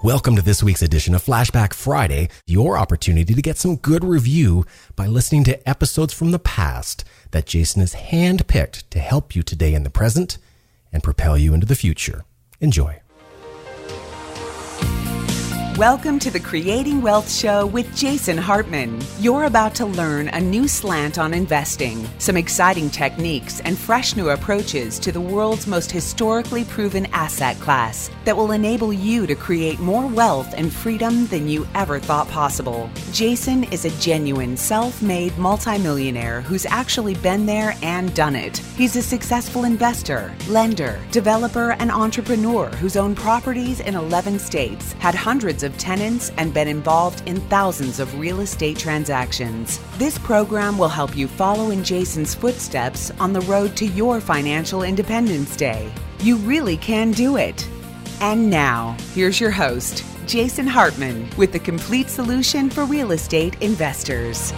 Welcome to this week's edition of Flashback Friday, your opportunity to get some good review by listening to episodes from the past that Jason has handpicked to help you today in the present and propel you into the future. Enjoy. Welcome to the Creating Wealth Show with Jason Hartman. You're about to learn a new slant on investing, some exciting techniques, and fresh new approaches to the world's most historically proven asset class that will enable you to create more wealth and freedom than you ever thought possible. Jason is a genuine self-made multimillionaire who's actually been there and done it. He's a successful investor, lender, developer, and entrepreneur who's owned properties in 11 states, had hundreds of tenants, and been involved in thousands of real estate transactions. This program will help you follow in Jason's footsteps on the road to your financial independence day. You really can do it. And now, here's your host, Jason Hartman, with the complete solution for real estate investors.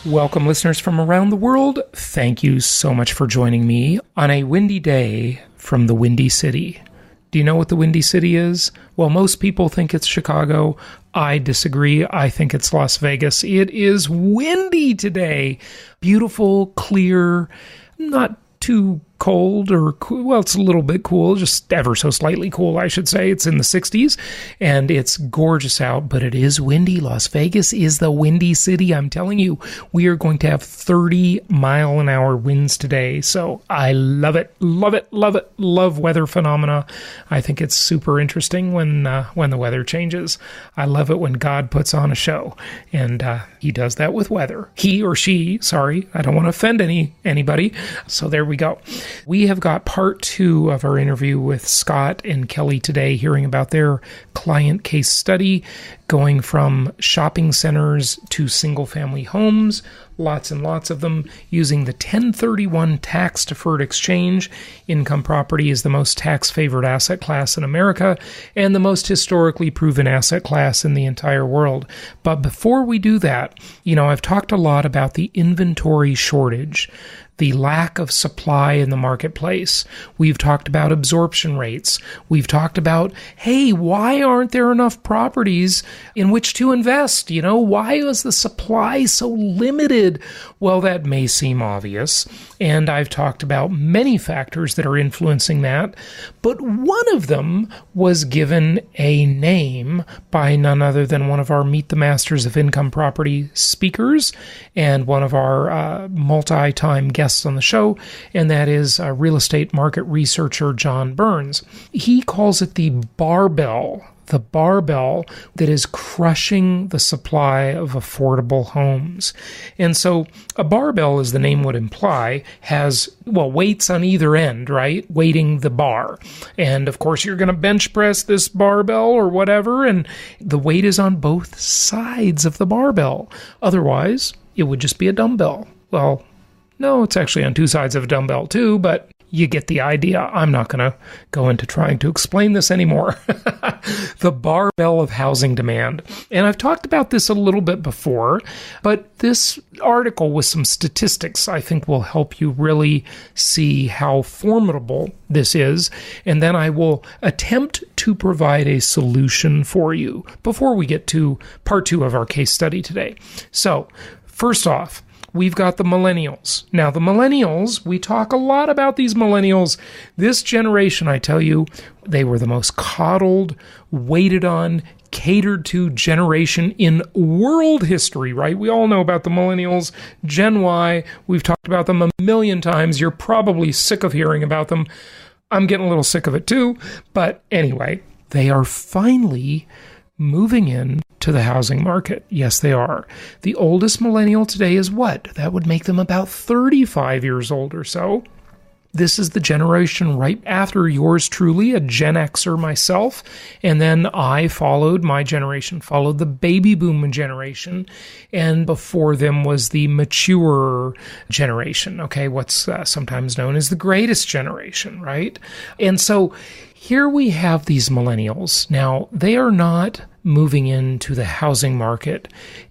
Welcome, listeners from around the world. Thank you so much for joining me on a windy day from the Windy City. Do you know what the Windy City is? Well, most people think it's Chicago. I disagree. I think it's Las Vegas. It is windy today. Beautiful, clear, not too cold or cool. Well, it's a little bit cool, just ever so slightly cool, I should say. It's in the 60s and it's gorgeous out, but it is windy. Las Vegas is the Windy City. I'm telling you, we are going to have 30-mile-an-hour winds today. So I love it, love it, love it, love weather phenomena. I think it's super interesting when the weather changes. I love it when God puts on a show, and he does that with weather. He or she, sorry, I don't want to offend anybody. So there we go. We have got part 2 of our interview with Scott and Kelly today, hearing about their client case study, going from shopping centers to single-family homes, lots and lots of them, using the 1031 tax-deferred exchange. Income property is the most tax-favored asset class in America and the most historically proven asset class in the entire world. But before we do that, I've talked a lot about the inventory shortage, the lack of supply in the marketplace. We've talked about absorption rates. We've talked about, hey, why aren't there enough properties in which to invest? Why is the supply so limited? Well, that may seem obvious, and I've talked about many factors that are influencing that, but one of them was given a name by none other than one of our Meet the Masters of Income Property speakers and one of our multi-time guests on the show, and that is real estate market researcher John Burns. He calls it the barbell that is crushing the supply of affordable homes. And so a barbell, as the name would imply, has, weights on either end, right? Weighting the bar. And of course, you're going to bench press this barbell or whatever, and the weight is on both sides of the barbell. Otherwise, it would just be a dumbbell. Well, no, it's actually on two sides of a dumbbell too, but you get the idea. I'm not going to go into trying to explain this anymore. The barbell of housing demand. And I've talked about this a little bit before, but this article with some statistics I think will help you really see how formidable this is. And then I will attempt to provide a solution for you before we get to part 2 of our case study today. So, first off, we've got the millennials. Now, the millennials, we talk a lot about these millennials. This generation, I tell you, they were the most coddled, waited on, catered to generation in world history, right? We all know about the millennials, Gen Y. We've talked about them a million times. You're probably sick of hearing about them. I'm getting a little sick of it too. But anyway, they are finally moving in to the housing market. Yes, they are. The oldest millennial today is what? That would make them about 35 years old or so. This is the generation right after yours truly, a Gen Xer myself, and then my generation followed the baby boom generation, and before them was the mature generation, okay, what's sometimes known as the greatest generation, right? And so here we have these millennials. Now, they are not moving into the housing market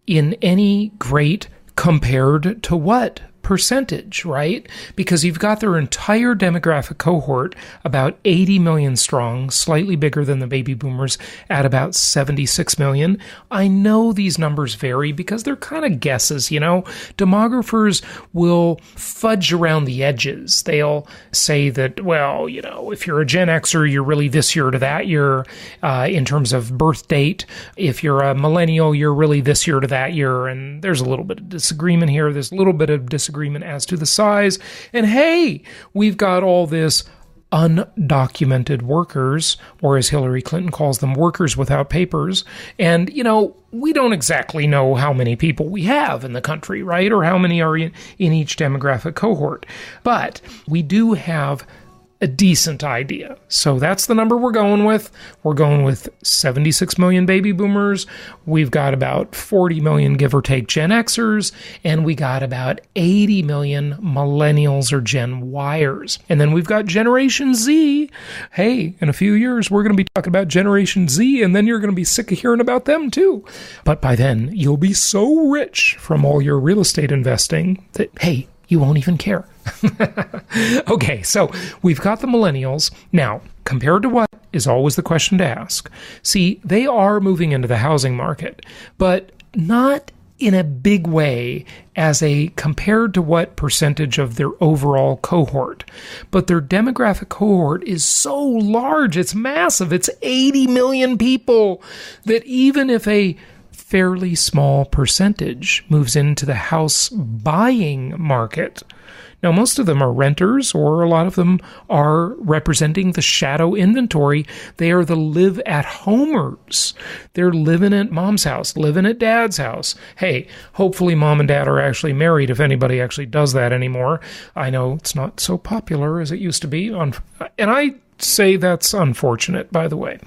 in any great compared to what percentage, right? Because you've got their entire demographic cohort, about 80 million strong, slightly bigger than the baby boomers at about 76 million. I know these numbers vary because they're kind of guesses, Demographers will fudge around the edges. They'll say that, well, if you're a Gen Xer, you're really this year to that year in terms of birth date. If you're a millennial, you're really this year to that year. And there's a little bit of disagreement here. There's a little bit of disagreement as to the size. And hey, we've got all this undocumented workers, or as Hillary Clinton calls them, workers without papers. And, we don't exactly know how many people we have in the country, right? Or how many are in each demographic cohort. But we do have a decent idea. So that's the number we're going with. We're going with 76 million baby boomers. We've got about 40 million, give or take, Gen Xers, and we got about 80 million millennials or Gen Yers. And then we've got Generation Z. Hey, in a few years, we're going to be talking about Generation Z, and then you're going to be sick of hearing about them too. But by then, you'll be so rich from all your real estate investing that, hey, you won't even care. Okay, so we've got the millennials. Now, compared to what is always the question to ask. See, they are moving into the housing market, but not in a big way as a compared to what percentage of their overall cohort. But their demographic cohort is so large, it's massive. It's 80 million people that even if a fairly small percentage moves into the house buying market. Now, most of them are renters, or a lot of them are representing the shadow inventory. They are the live-at-homers. They're living at mom's house, living at dad's house. Hey, hopefully mom and dad are actually married, if anybody actually does that anymore. I know it's not so popular as it used to be, and I say that's unfortunate, by the way.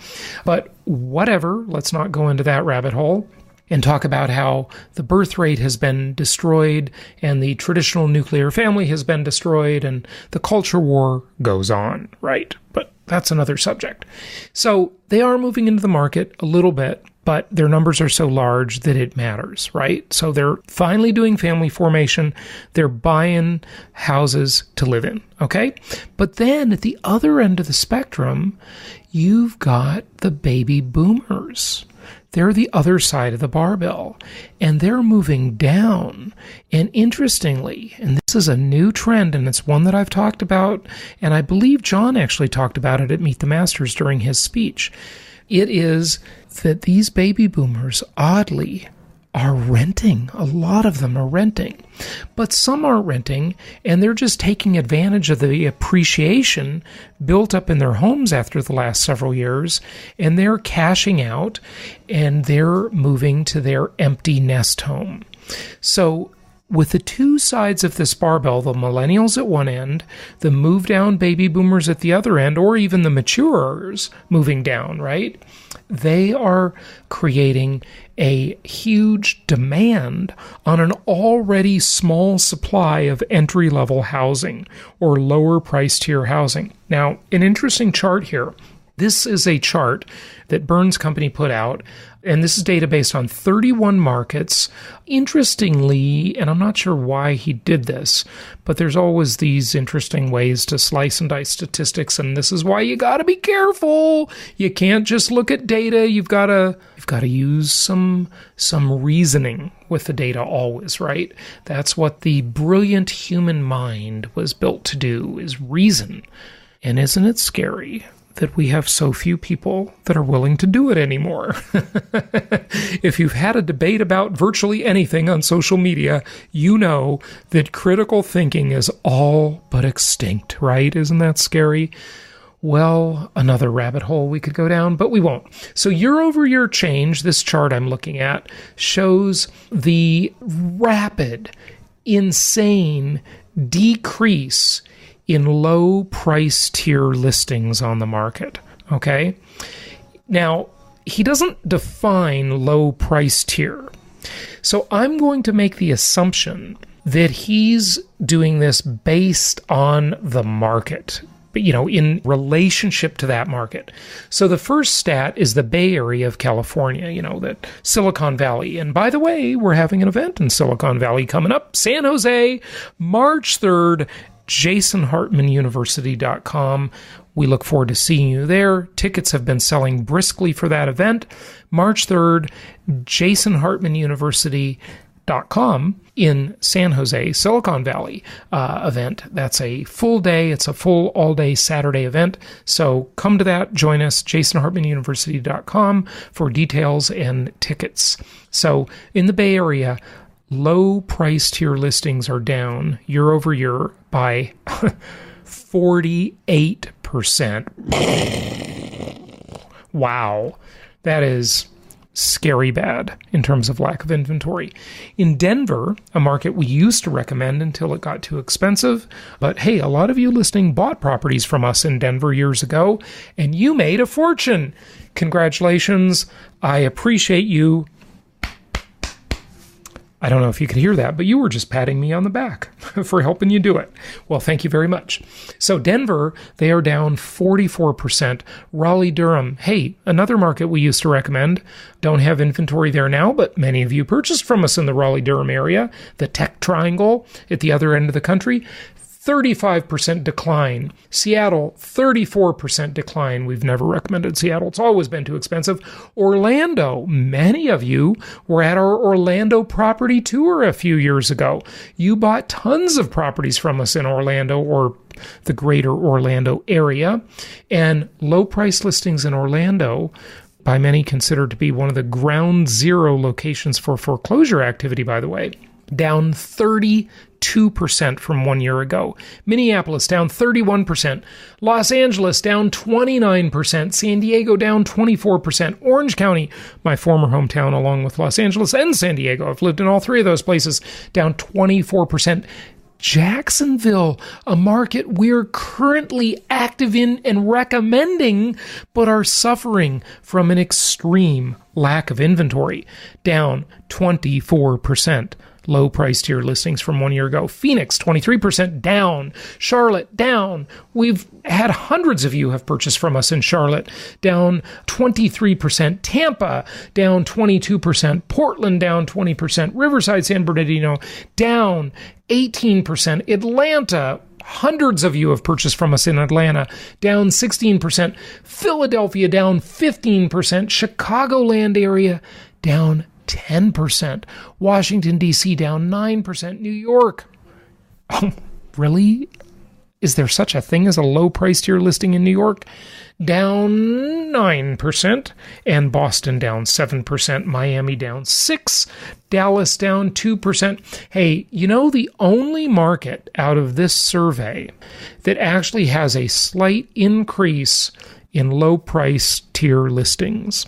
But whatever, let's not go into that rabbit hole and talk about how the birth rate has been destroyed and the traditional nuclear family has been destroyed and the culture war goes on, right? But that's another subject. So they are moving into the market a little bit, but their numbers are so large that it matters, right? So they're finally doing family formation. They're buying houses to live in, okay? But then at the other end of the spectrum, you've got the baby boomers. They're the other side of the barbell, and they're moving down. And interestingly, and this is a new trend, and it's one that I've talked about, and I believe John actually talked about it at Meet the Masters during his speech. It is that these baby boomers, oddly, are renting. A lot of them are renting. But some aren't renting, and they're just taking advantage of the appreciation built up in their homes after the last several years, and they're cashing out, and they're moving to their empty nest home. So with the two sides of this barbell, the millennials at one end, the move-down baby boomers at the other end, or even the maturers moving down, right? They are creating a huge demand on an already small supply of entry-level housing or lower price tier housing. Now, an interesting chart here. This is a chart that Burns Company put out, and this is data based on 31 markets. Interestingly, and I'm not sure why he did this, but there's always these interesting ways to slice and dice statistics, and this is why you got to be careful. You can't just look at data. You've got to use some reasoning with the data always, right? That's what the brilliant human mind was built to do, is reason. And isn't it scary that we have so few people that are willing to do it anymore? If you've had a debate about virtually anything on social media, you know that critical thinking is all but extinct, right? Isn't that scary? Well, another rabbit hole we could go down, but we won't. So year-over-year change, this chart I'm looking at, shows the rapid, insane decrease in low price tier listings on the market, okay? Now, he doesn't define low price tier. So I'm going to make the assumption that he's doing this based on the market. in relationship to that market. So the first stat is the Bay Area of California, that Silicon Valley. And by the way, we're having an event in Silicon Valley coming up, San Jose, March 3rd, jasonhartmanuniversity.com. We look forward to seeing you there. Tickets have been selling briskly for that event. March 3rd, jasonhartmanuniversity.com in San Jose, Silicon Valley event. That's a full day. It's a full all-day Saturday event. So come to that. Join us, jasonhartmanuniversity.com for details and tickets. So in the Bay Area, low price tier listings are down year over year by 48%. Wow. That is scary bad in terms of lack of inventory. In Denver, a market we used to recommend until it got too expensive, but hey, a lot of you listening bought properties from us in Denver years ago, and you made a fortune. Congratulations. I appreciate you. I don't know if you could hear that, but you were just patting me on the back for helping you do it. Well, thank you very much. So Denver, they are down 44%. Raleigh-Durham, hey, another market we used to recommend. Don't have inventory there now, but many of you purchased from us in the Raleigh-Durham area, the Tech Triangle at the other end of the country. 35% decline. Seattle, 34% decline. We've never recommended Seattle. It's always been too expensive. Orlando, many of you were at our Orlando property tour a few years ago. You bought tons of properties from us in Orlando or the greater Orlando area. And low price listings in Orlando, by many considered to be one of the ground zero locations for foreclosure activity, by the way, down 32% from 1 year ago. Minneapolis down 31%. Los Angeles down 29%. San Diego down 24%. Orange County, my former hometown, along with Los Angeles and San Diego, I've lived in all three of those places, down 24%. Jacksonville, a market we're currently active in and recommending, but are suffering from an extreme lack of inventory, down 24%. Low price tier listings from 1 year ago. Phoenix, 23% down. Charlotte, down. We've had hundreds of you have purchased from us in Charlotte, down 23%. Tampa, down 22%. Portland, down 20%. Riverside, San Bernardino, down 18%. Atlanta, hundreds of you have purchased from us in Atlanta, down 16%. Philadelphia, down 15%. Chicagoland area, down 10%. Washington, D.C. down 9%. New York. Oh, really? Is there such a thing as a low price tier listing in New York? Down 9%. And Boston down 7%. Miami down 6%. Dallas down 2%. Hey, the only market out of this survey that actually has a slight increase in low price tier listings,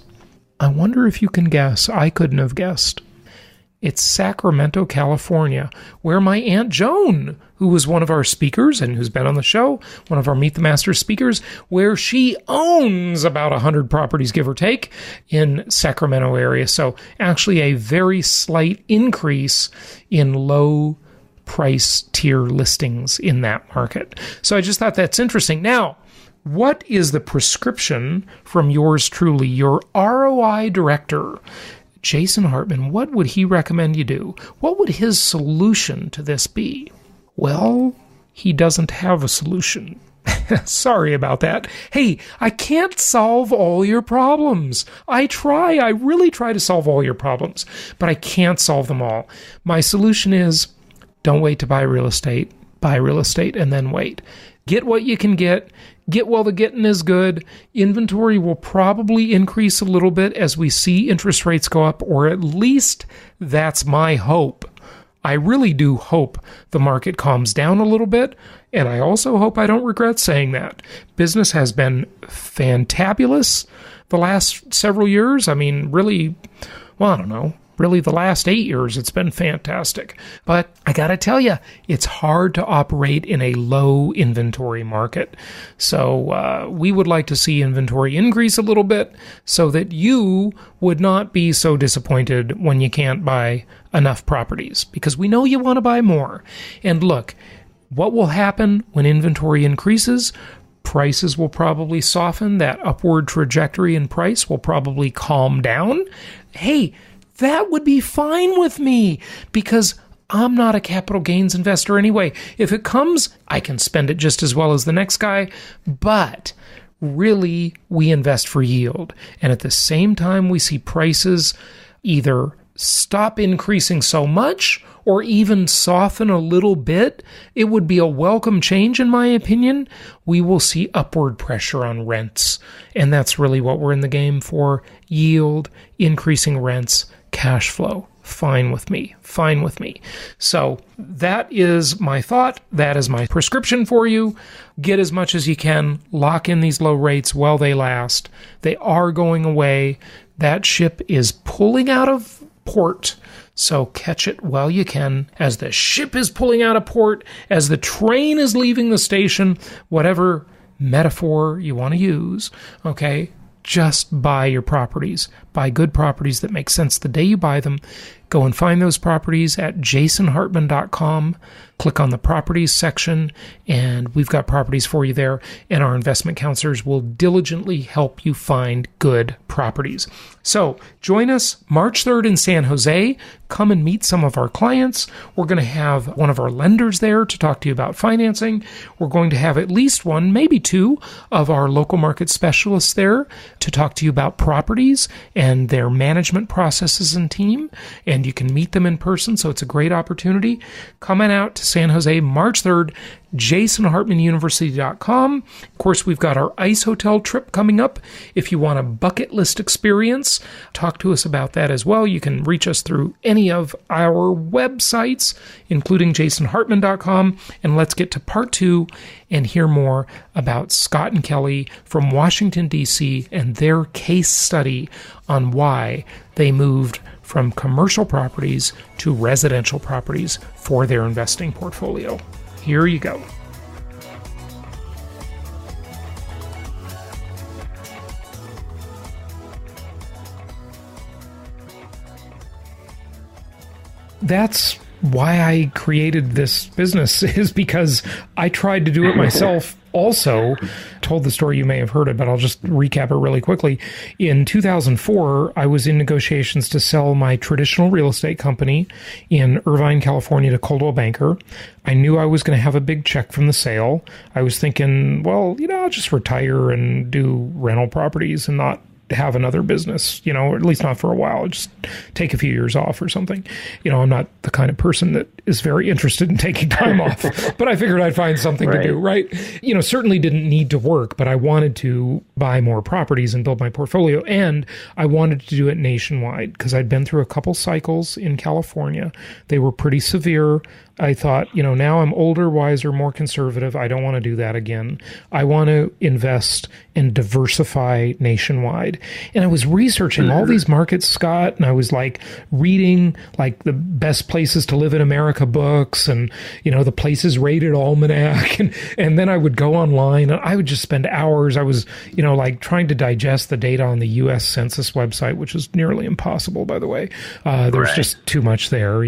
I wonder if you can guess. I couldn't have guessed. It's Sacramento, California, where my Aunt Joan, who was one of our speakers and who's been on the show, one of our Meet the Masters speakers, where she owns about 100 properties, give or take, in Sacramento area. So actually a very slight increase in low price tier listings in that market. So I just thought that's interesting. Now, what is the prescription from yours truly, your ROI director, Jason Hartman? What would he recommend you do? What would his solution to this be? Well, he doesn't have a solution. Sorry about that. Hey, I can't solve all your problems. I really try to solve all your problems, but I can't solve them all. My solution is don't wait to buy real estate. Buy real estate and then wait. Get what you can get. Get while the getting is good. Inventory will probably increase a little bit as we see interest rates go up, or at least that's my hope. I really do hope the market calms down a little bit, and I also hope I don't regret saying that. Business has been fantabulous the last several years. I mean, really, well, I don't know. Really, the last 8 years, it's been fantastic. But I got to tell you, it's hard to operate in a low inventory market. So we would like to see inventory increase a little bit so that you would not be so disappointed when you can't buy enough properties, because we know you want to buy more. And look, what will happen when inventory increases? prices will probably soften. That upward trajectory in price will probably calm down. Hey, that would be fine with me because I'm not a capital gains investor anyway. If it comes, I can spend it just as well as the next guy, but really, we invest for yield. And at the same time, we see prices either stop increasing so much or even soften a little bit. It would be a welcome change, in my opinion. We will see upward pressure on rents. And that's really what we're in the game for. Yield, increasing rents, cash flow. Fine with me. Fine with me. So that is my thought. That is my prescription for you. Get as much as you can. Lock in these low rates while they last. They are going away. That ship is pulling out of port. So catch it while you can. As the ship is pulling out of port, as the train is leaving the station, whatever metaphor you want to use, okay? Just buy your properties. Buy good properties that make sense the day you buy them. Go and find those properties at jasonhartman.com. Click on the properties section, and we've got properties for you there, and our investment counselors will diligently help you find good properties. So join us March 3rd in San Jose. Come and meet some of our clients. We're going to have one of our lenders there to talk to you about financing. We're going to have at least one, maybe two, of our local market specialists there to talk to you about properties and their management processes and team, and you can meet them in person, so it's a great opportunity. Coming out to San Jose March 3rd, jasonhartmanuniversity.com. Of course, we've got our ice hotel trip coming up. If you want a bucket list experience, talk to us about that as well. You can reach us through any of our websites, including jasonhartman.com. And let's get to part 2 and hear more about Scott and Kelly from Washington, D.C. and their case study on why they moved from commercial properties to residential properties for their investing portfolio. Here you go. That's why I created this business, is because I tried to do it myself. Also, told the story, you may have heard it, but I'll just recap it really quickly. In 2004, I was in negotiations to sell my traditional real estate company in Irvine, California to Coldwell Banker. I knew I was going to have a big check from the sale. I was thinking, well, I'll just retire and do rental properties and not have another business, or at least not for a while. Just take a few years off or something. I'm not the kind of person that is very interested in taking time off, but I figured I'd find something to do, right? Certainly didn't need to work, but I wanted to buy more properties and build my portfolio. And I wanted to do it nationwide because I'd been through a couple cycles in California. They were pretty severe. I thought, now I'm older, wiser, more conservative. I don't want to do that again. I want to invest and diversify nationwide. And I was researching all these markets, Scott, and I was reading the best places to live in America books and, the places rated almanac. And then I would go online and I would just spend hours. I was, trying to digest the data on the U.S. Census website, which is nearly impossible, by the way. There's just too much there,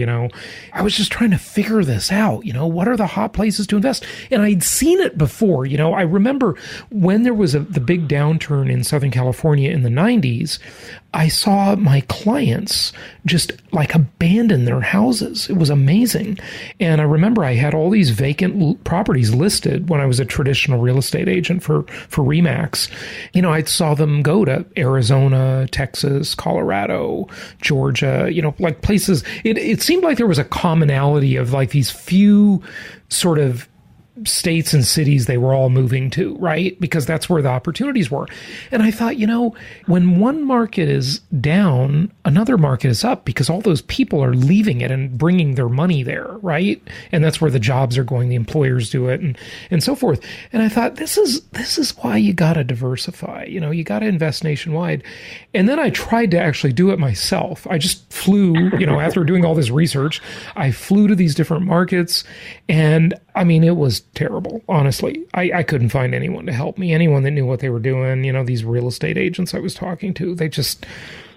I was just trying to figure this out. What are the hot places to invest? And I'd seen it before. I remember when there was the big downturn in Southern California in the 90s, I saw my clients just abandon their houses. It was amazing. And I remember I had all these vacant properties listed when I was a traditional real estate agent for RE/MAX. I saw them go to Arizona, Texas, Colorado, Georgia, places. It seemed like there was a commonality of these few sort of states and cities they were all moving to, right? Because that's where the opportunities were. And I thought, when one market is down, another market is up because all those people are leaving it and bringing their money there, right? And that's where the jobs are going, the employers do it and so forth. And I thought, this is why you got to diversify. You got to invest nationwide. And then I tried to actually do it myself. I just flew, after doing all this research, I flew to these different markets, and it was terrible, honestly. I couldn't find anyone to help me, anyone that knew what they were doing. These real estate agents I was talking to,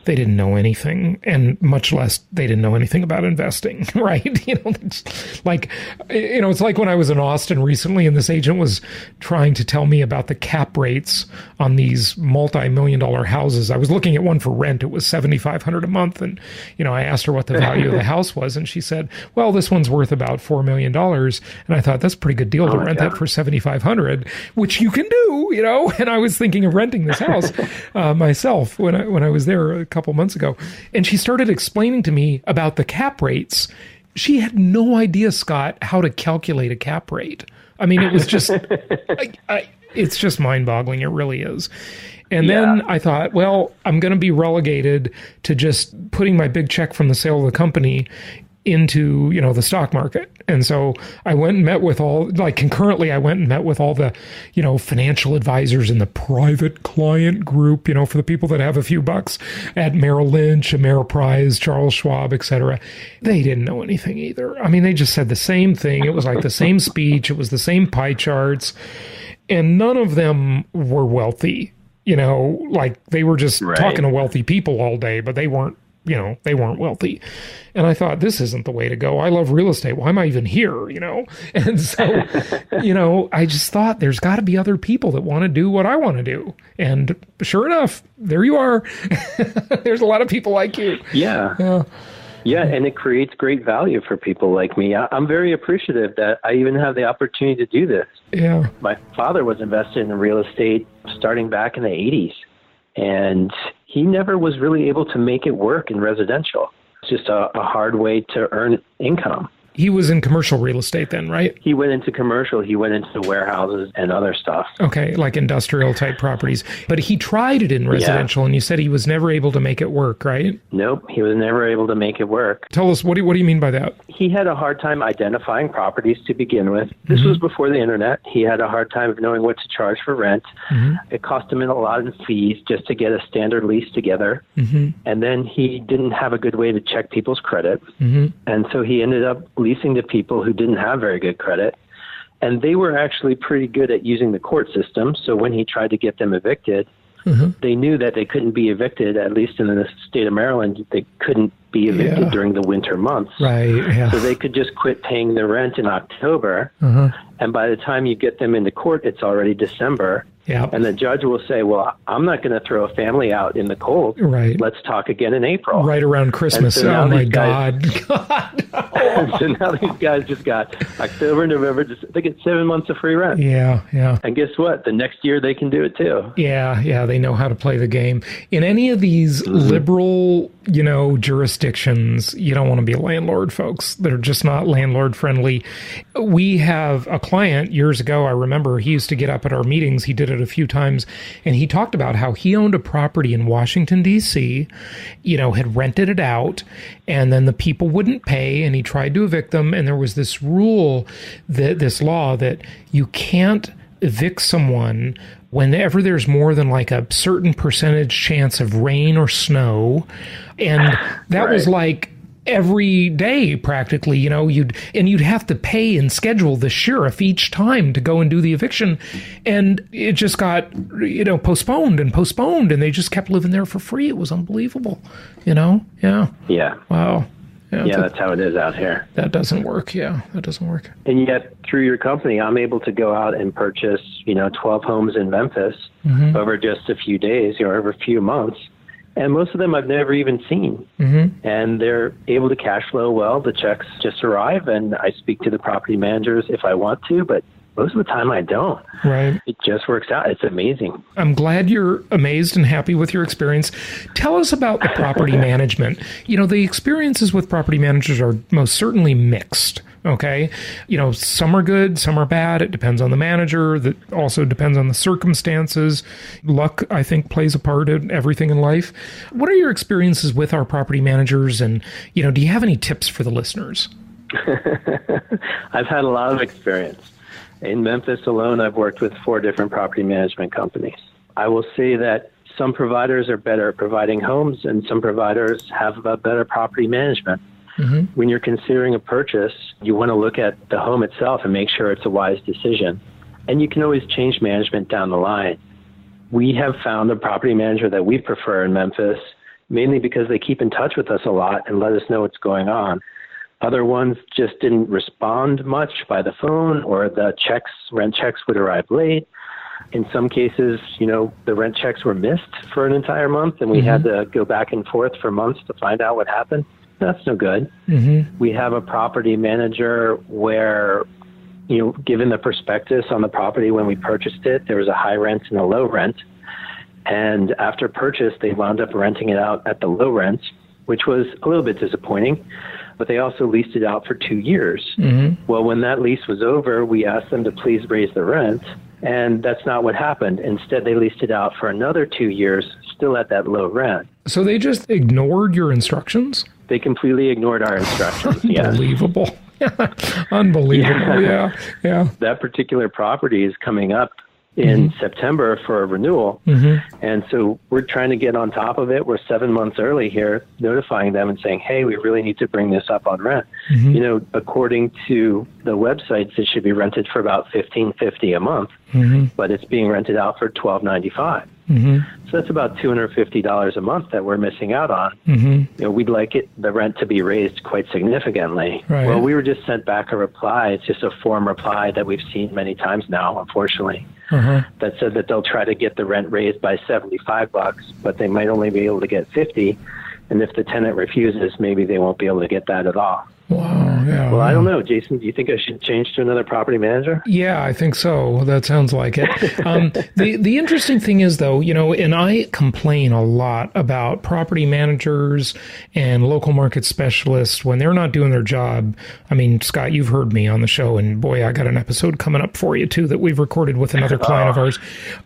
they didn't know anything, and much less they didn't know anything about investing, right? It's like when I was in Austin recently and this agent was trying to tell me about the cap rates on these multi-million-dollar houses. I was looking at one for rent. It was $7,500 a month. And, I asked her what the value of the house was. And she said, well, this one's worth about $4 million. And I thought, that's a pretty good deal to rent that for $7,500, which you can do, And I was thinking of renting this house myself when I was there a couple months ago. And she started explaining to me about the cap rates. She had no idea, Scott, how to calculate a cap rate. I mean, it was just, it's just mind-boggling. It really is. And then I thought, well, I'm going to be relegated to just putting my big check from the sale of the company into, the stock market. And so I went and met with concurrently, I went and met with all the, financial advisors in the private client group, for the people that have a few bucks at Merrill Lynch, Ameriprise, Charles Schwab, et cetera. They didn't know anything either. I mean, they just said the same thing. It was like the same speech. It was the same pie charts. And none of them were wealthy, they were just talking to wealthy people all day, but they weren't wealthy. And I thought, this isn't the way to go. I love real estate. Why am I even here? And so, I just thought there's got to be other people that want to do what I want to do. And sure enough, there you are. There's a lot of people like you. Yeah, and it creates great value for people like me. I'm very appreciative that I even have the opportunity to do this. Yeah. My father was invested in real estate starting back in the 80s, and he never was really able to make it work in residential. It's just a hard way to earn income. He was in commercial real estate then, right? He went into commercial. He went into warehouses and other stuff. Okay, like industrial type properties. But he tried it in residential, and you said he was never able to make it work, right? Nope, he was never able to make it work. Tell us, what do you mean by that? He had a hard time identifying properties to begin with. This was before the internet. He had a hard time of knowing what to charge for rent. It cost him a lot in fees just to get a standard lease together. And then he didn't have a good way to check people's credit. And so he ended up leasing to people who didn't have very good credit. And they were actually pretty good at using the court system. So when he tried to get them evicted, they knew that they couldn't be evicted, at least in the state of Maryland, they couldn't be evicted during the winter months. Right. Yeah. So they could just quit paying their rent in October. And by the time you get them into court, it's already December. Yeah. And the judge will say, well, I'm not going to throw a family out in the cold. Right. Let's talk again in April. Right around Christmas. So oh, my God. So now these guys just got October, November, they get 7 months of free rent. Yeah, yeah. And guess what? The next year they can do it too. Yeah, yeah. They know how to play the game. In any of these liberal, jurisdictions, you don't want to be a landlord, folks. They're just not landlord friendly. We have a client years ago, I remember he used to get up at our meetings. He did it a few times, and he talked about how he owned a property in Washington, D.C., had rented it out, and then the people wouldn't pay, and he tried to evict them, and there was this rule, this law that you can't evict someone whenever there's more than like a certain percentage chance of rain or snow. And that was like every day practically, you'd have to pay and schedule the sheriff each time to go and do the eviction. And it just got, postponed, and they just kept living there for free. It was unbelievable, Yeah. Yeah. Wow. Yeah, that's how it is out here. That doesn't work. Yeah, that doesn't work. And yet, through your company, I'm able to go out and purchase, 12 homes in Memphis over just a few days, over a few months. And most of them I've never even seen. And they're able to cash flow well. The checks just arrive, and I speak to the property managers if I want to, but most of the time I don't. Right. It just works out. It's amazing. I'm glad you're amazed and happy with your experience. Tell us about the property management. The experiences with property managers are most certainly mixed. Okay. Some are good, some are bad. It depends on the manager. That also depends on the circumstances. Luck, I think, plays a part in everything in life. What are your experiences with our property managers? And, do you have any tips for the listeners? I've had a lot of experience. In Memphis alone, I've worked with 4 different property management companies. I will say that some providers are better at providing homes, and some providers have a better property management. When you're considering a purchase, you want to look at the home itself and make sure it's a wise decision. And you can always change management down the line. We have found a property manager that we prefer in Memphis mainly because they keep in touch with us a lot and let us know what's going on. Other ones just didn't respond much by the phone, or the rent checks would arrive late. In some cases, the rent checks were missed for an entire month, and we had to go back and forth for months to find out what happened. That's no good. We have a property manager where, given the prospectus on the property when we purchased it, there was a high rent and a low rent. And after purchase, they wound up renting it out at the low rent, which was a little bit disappointing. But they also leased it out for 2 years. Well, when that lease was over, we asked them to please raise the rent, and that's not what happened. Instead, they leased it out for another 2 years, still at that low rent. So they just ignored your instructions? They completely ignored our instructions. Unbelievable. Unbelievable. Yeah. That particular property is coming up in September for a renewal. And so we're trying to get on top of it. We're 7 months early here, notifying them and saying, hey, we really need to bring this up on rent. According to the websites, it should be rented for about $15.50 a month, but it's being rented out for $12.95. So that's about $250 a month that we're missing out on. We'd like the rent to be raised quite significantly. Right. Well, we were just sent back a reply. It's just a form reply that we've seen many times now, unfortunately, that said that they'll try to get the rent raised by $75, but they might only be able to get $50. And if the tenant refuses, maybe they won't be able to get that at all. Wow. Yeah. Well, I don't know, Jason. Do you think I should change to another property manager? Yeah, I think so. That sounds like it. The interesting thing is, though, and I complain a lot about property managers and local market specialists when they're not doing their job. I mean, Scott, you've heard me on the show, and boy, I got an episode coming up for you, too, that we've recorded with another client of ours.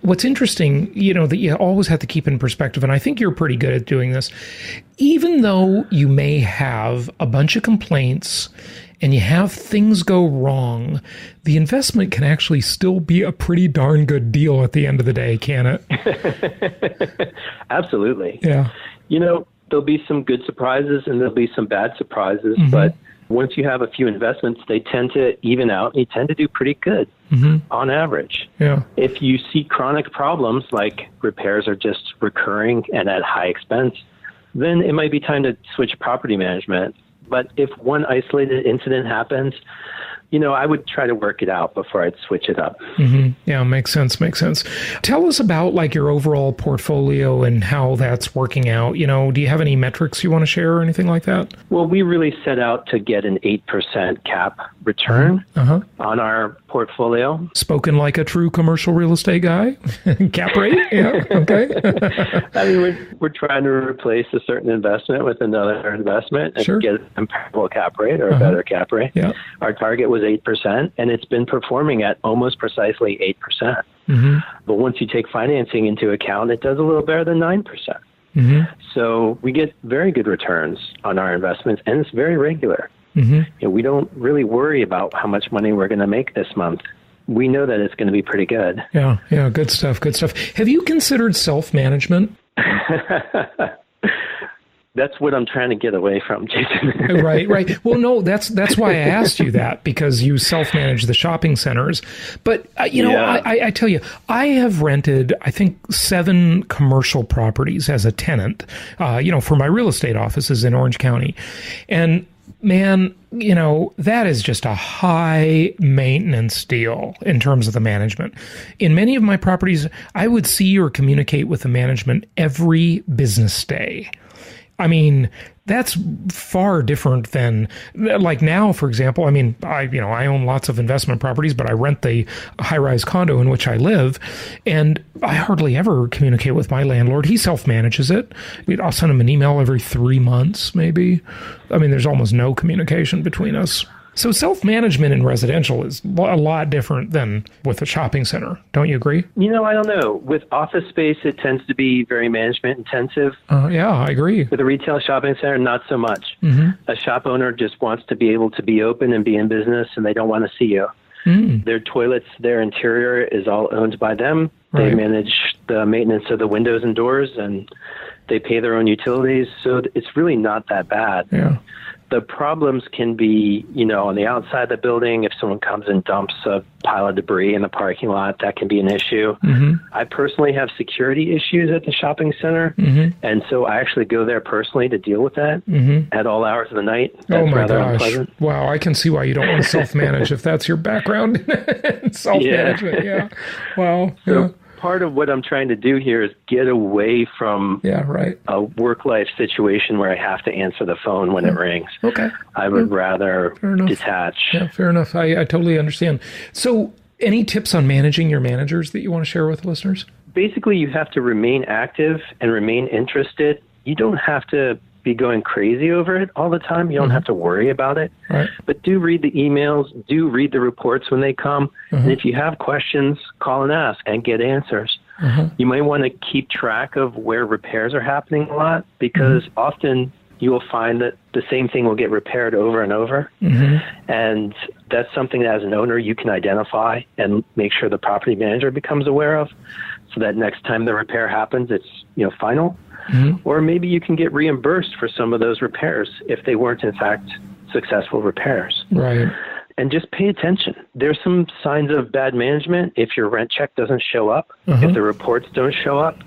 What's interesting, that you always have to keep in perspective, and I think you're pretty good at doing this, even though you may have a bunch of complaints and you have things go wrong, the investment can actually still be a pretty darn good deal at the end of the day, can it? Absolutely. Yeah. There'll be some good surprises and there'll be some bad surprises, but once you have a few investments, they tend to even out and you tend to do pretty good on average. Yeah. If you see chronic problems like repairs are just recurring and at high expense, then it might be time to switch property management. But if one isolated incident happens, I would try to work it out before I'd switch it up. Yeah, makes sense. Tell us about your overall portfolio and how that's working out. Do you have any metrics you want to share or anything like that? Well, we really set out to get an 8% cap return on our portfolio. Spoken like a true commercial real estate guy. Cap rate? Yeah, okay. I mean, we're trying to replace a certain investment with another investment and get a comparable cap rate or a better cap rate. Yeah. Our target was 8%, and it's been performing at almost precisely 8%. But once you take financing into account, it does a little better than 9%. So we get very good returns on our investments, and it's very regular. We don't really worry about how much money we're going to make this month. We know that it's going to be pretty good. Yeah, good stuff. Have you considered self-management? That's what I'm trying to get away from, Jason. Right. Well, no, that's why I asked you that, because you self-manage the shopping centers. But, I tell you, I have rented, I think, 7 commercial properties as a tenant, for my real estate offices in Orange County. And man, that is just a high maintenance deal in terms of the management. In many of my properties, I would see or communicate with the management every business day. I mean, that's far different than like now, for example. I mean, I own lots of investment properties, but I rent the high-rise condo in which I live, and I hardly ever communicate with my landlord. He self-manages it. I'll send him an email every 3 months, maybe. I mean, there's almost no communication between us. So self-management in residential is a lot different than with a shopping center. Don't you agree? I don't know. With office space, it tends to be very management intensive. Yeah, I agree. With a retail shopping center, not so much. A shop owner just wants to be able to be open and be in business, and they don't want to see you. Their toilets, their interior is all owned by them. They manage the maintenance of the windows and doors, and They pay their own utilities, so it's really not that bad. Yeah. The problems can be, on the outside of the building. If someone comes and dumps a pile of debris in the parking lot, that can be an issue. Mm-hmm. I personally have security issues at the shopping center, and so I actually go there personally to deal with that at all hours of the night. That's my rather gosh. unpleasant. Wow, I can see why you don't want to self-manage if that's your background in self-management. Yeah. Wow. So, part of what I'm trying to do here is get away from a work-life situation where I have to answer the phone when it rings. Okay. I would rather detach. Yeah, fair enough. I totally understand. So any tips on managing your managers that you want to share with listeners? Basically, you have to remain active and remain interested. You don't have to be going crazy over it all the time. You don't have to worry about it. Right. But do read the emails, do read the reports when they come. And if you have questions, call and ask and get answers. You might want to keep track of where repairs are happening a lot, because often you will find that the same thing will get repaired over and over. And that's something that as an owner you can identify and make sure the property manager becomes aware of, so that next time the repair happens, it's final. Or maybe you can get reimbursed for some of those repairs if they weren't, in fact, successful repairs. Right. And just pay attention. There's some signs of bad management. If your rent check doesn't show up, if the reports don't show up,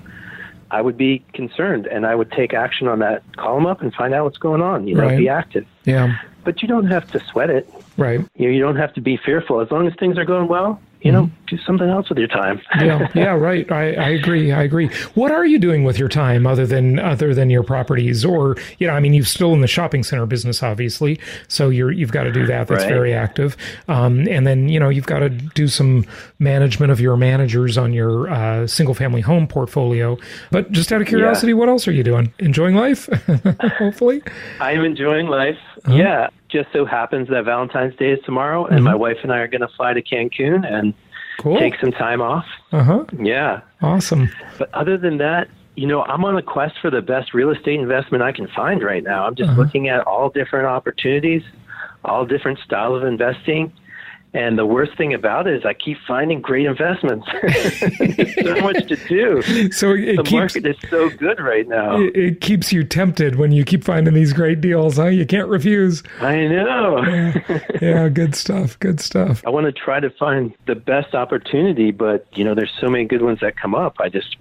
I would be concerned, and I would take action on that. Call them up and find out what's going on. Be active. Yeah. But you don't have to sweat it. Right. You don't have to be fearful. As long as things are going well, do something else with your time. Yeah, right. I agree. What are you doing with your time other than your properties? Or, you're still in the shopping center business, obviously. So you've got to do that. That's very active. And then, you've got to do some management of your managers on your single family home portfolio. But just out of curiosity, what else are you doing? Enjoying life, hopefully? I'm enjoying life. Yeah. Just so happens that Valentine's Day is tomorrow, and my wife and I are going to fly to Cancun and take some time off. Yeah. Awesome. But other than that, I'm on a quest for the best real estate investment I can find right now. I'm just looking at all different opportunities, all different styles of investing. And the worst thing about it is I keep finding great investments. There's so much to do. So the market is so good right now. It keeps you tempted when you keep finding these great deals, huh? You can't refuse. I know. Yeah, good stuff. I want to try to find the best opportunity, but, there's so many good ones that come up.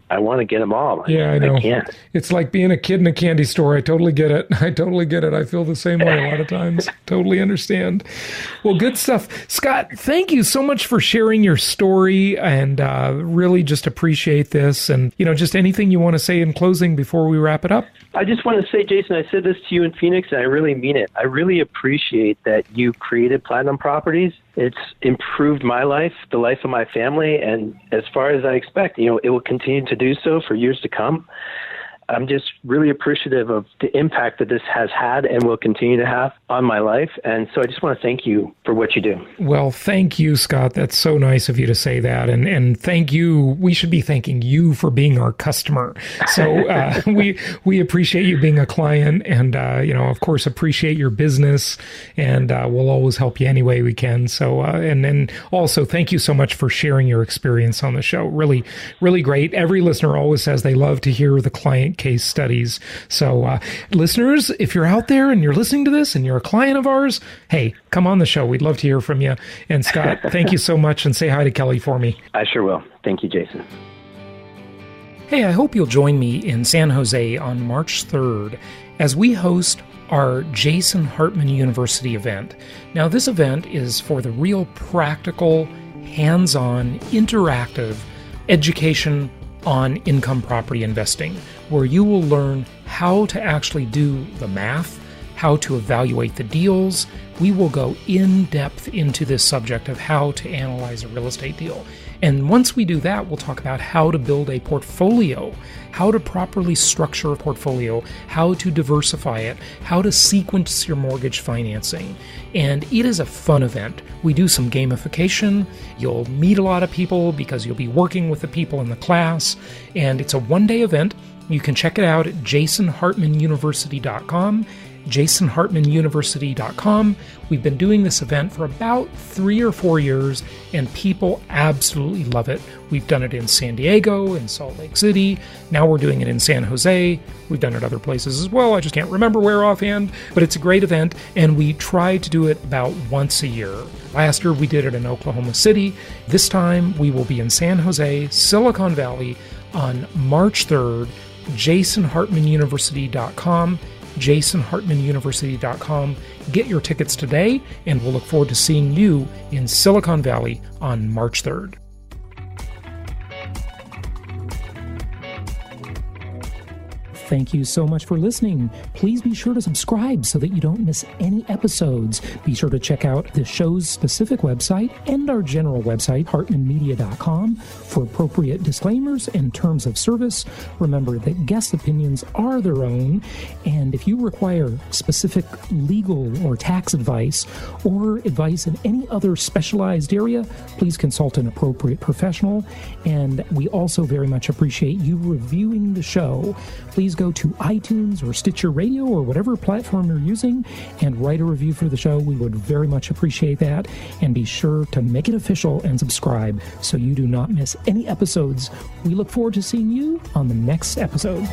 I want to get them all. Yeah, I know. I can't. It's like being a kid in a candy store. I totally get it. I feel the same way a lot of times. Totally understand. Well, good stuff. Scott, thank you so much for sharing your story, and really just appreciate this. And, just anything you want to say in closing before we wrap it up? I just want to say, Jason, I said this to you in Phoenix, and I really mean it. I really appreciate that you created Platinum Properties. It's improved my life, the life of my family, and as far as I expect, it will continue to do so for years to come. I'm just really appreciative of the impact that this has had and will continue to have on my life. And so I just want to thank you for what you do. Well, thank you, Scott. That's so nice of you to say that. And thank you. We should be thanking you for being our customer. So we appreciate you being a client, and, of course, appreciate your business, and we'll always help you any way we can. So, and then also thank you so much for sharing your experience on the show. Really, really great. Every listener always says they love to hear the client case studies. So listeners, if you're out there and you're listening to this and you're a client of ours, hey, come on the show. We'd love to hear from you. And Scott, thank you so much, and say hi to Kelly for me. I sure will. Thank you, Jason. Hey, I hope you'll join me in San Jose on March 3rd as we host our Jason Hartman University event. Now, this event is for the real practical, hands-on, interactive education on income property investing, where you will learn how to actually do the math, how to evaluate the deals. We will go in depth into this subject of how to analyze a real estate deal. And once we do that, we'll talk about how to build a portfolio, how to properly structure a portfolio, how to diversify it, how to sequence your mortgage financing. And it is a fun event. We do some gamification. You'll meet a lot of people because you'll be working with the people in the class. And it's a one-day event. You can check it out at jasonhartmanuniversity.com. jasonhartmanuniversity.com. We've been doing this event for about 3 or 4 years, and people absolutely love it. We've done it in San Diego, in Salt Lake City. Now we're doing it in San Jose. We've done it other places as well. I just can't remember where offhand, but it's a great event, and we try to do it about once a year. Last year we did it in Oklahoma City. This time we will be in San Jose, Silicon Valley, on March 3rd. jasonhartmanuniversity.com. jasonhartmanuniversity.com. Get your tickets today, and we'll look forward to seeing you in Silicon Valley on March 3rd. Thank you so much for listening. Please be sure to subscribe so that you don't miss any episodes. Be sure to check out the show's specific website and our general website, hartmanmedia.com, for appropriate disclaimers and terms of service. Remember that guest opinions are their own, and if you require specific legal or tax advice or advice in any other specialized area, please consult an appropriate professional. And we also very much appreciate you reviewing the show. Please go to iTunes or Stitcher Radio or whatever platform you're using and write a review for the show. We would very much appreciate that. And be sure to make it official and subscribe so you do not miss any episodes. We look forward to seeing you on the next episode.